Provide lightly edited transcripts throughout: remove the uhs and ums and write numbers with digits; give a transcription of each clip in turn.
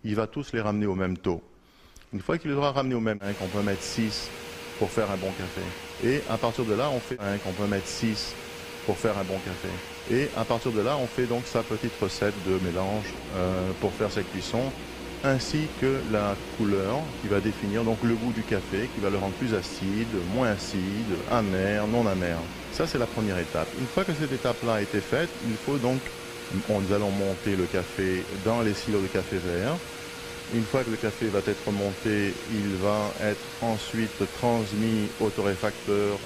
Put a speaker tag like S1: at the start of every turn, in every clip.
S1: il va tous les ramener au même taux. Une fois qu'il les aura ramenés au même, on peut mettre 6 pour faire un bon café. Et à partir de là, on fait on peut mettre 6 pour faire un bon café. Et à partir de là, on fait donc sa petite recette de mélange pour faire sa cuisson, ainsi que la couleur qui va définir donc le goût du café, qui va le rendre plus acide, moins acide, amer, non amer. Ça, c'est la première étape. Une fois que cette étape-là a été faite, il faut donc, nous allons monter le café dans les silos de café vert. Une fois que le café va être monté, il va être ensuite transmis au torréfacteur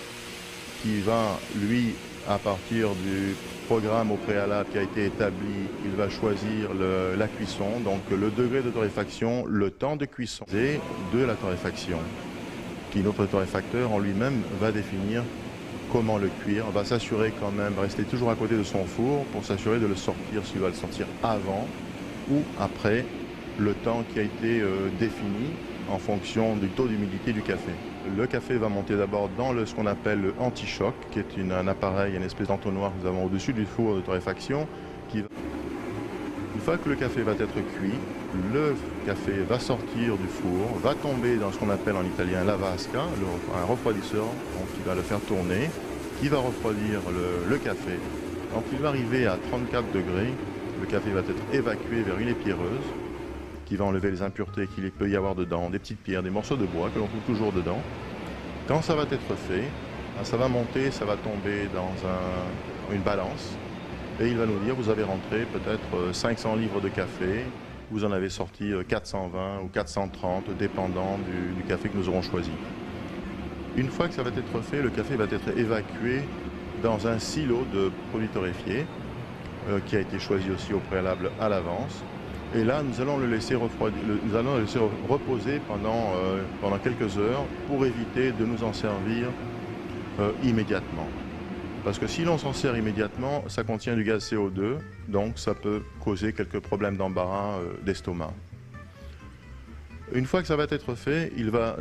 S1: qui va, lui, à partir du programme au préalable qui a été établi, il va choisir la cuisson, donc le degré de torréfaction, le temps de cuisson et de la torréfaction, qui notre torréfacteur en lui-même va définir comment le cuire, va s'assurer quand même, rester toujours à côté de son four pour s'assurer de le sortir, s'il va le sortir avant ou après le temps qui a été défini en fonction du taux d'humidité du café. Le café va monter d'abord dans ce qu'on appelle le anti-choc, qui est un appareil, une espèce d'entonnoir que nous avons au-dessus du four de torréfaction. Une fois que le café va être cuit, le café va sortir du four, va tomber dans ce qu'on appelle en italien la vasca, un refroidisseur qui va le faire tourner, qui va refroidir le café. Donc il va arriver à 34 degrés, le café va être évacué vers une épierreuse, qui va enlever les impuretés qu'il peut y avoir dedans, des petites pierres, des morceaux de bois que l'on trouve toujours dedans. Quand ça va être fait, ça va monter, ça va tomber dans une balance et il va nous dire vous avez rentré peut-être 500 livres de café, vous en avez sorti 420 ou 430 dépendant du café que nous aurons choisi. Une fois que ça va être fait, le café va être évacué dans un silo de produits torréfiés qui a été choisi aussi au préalable à l'avance. Et là, nous allons le laisser reposer pendant quelques heures pour éviter de nous en servir immédiatement. Parce que si l'on s'en sert immédiatement, ça contient du gaz CO2, donc ça peut causer quelques problèmes d'embarras d'estomac. Une fois que ça va être fait, il va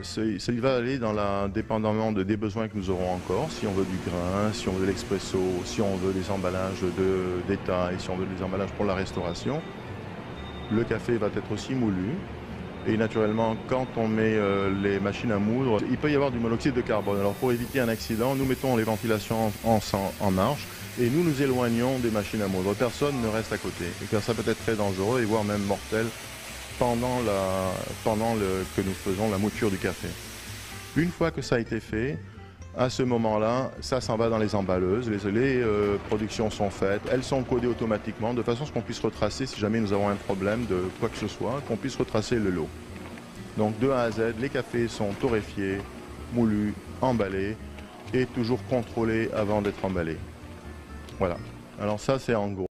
S1: aller dépendamment des besoins que nous aurons encore, si on veut du grain, si on veut de l'expresso, si on veut des emballages d'état et si on veut des emballages pour la restauration. Le café va être aussi moulu et naturellement quand on met les machines à moudre, il peut y avoir du monoxyde de carbone. Alors pour éviter un accident, nous mettons les ventilations en marche et nous nous éloignons des machines à moudre. Personne ne reste à côté car ça peut être très dangereux et voire même mortel pendant que nous faisons la mouture du café. Une fois que ça a été fait, à ce moment-là, ça s'en va dans les emballeuses, les productions sont faites, elles sont codées automatiquement de façon à ce qu'on puisse retracer, si jamais nous avons un problème de quoi que ce soit, qu'on puisse retracer le lot. Donc de A à Z, les cafés sont torréfiés, moulus, emballés et toujours contrôlés avant d'être emballés. Voilà, alors ça c'est en gros.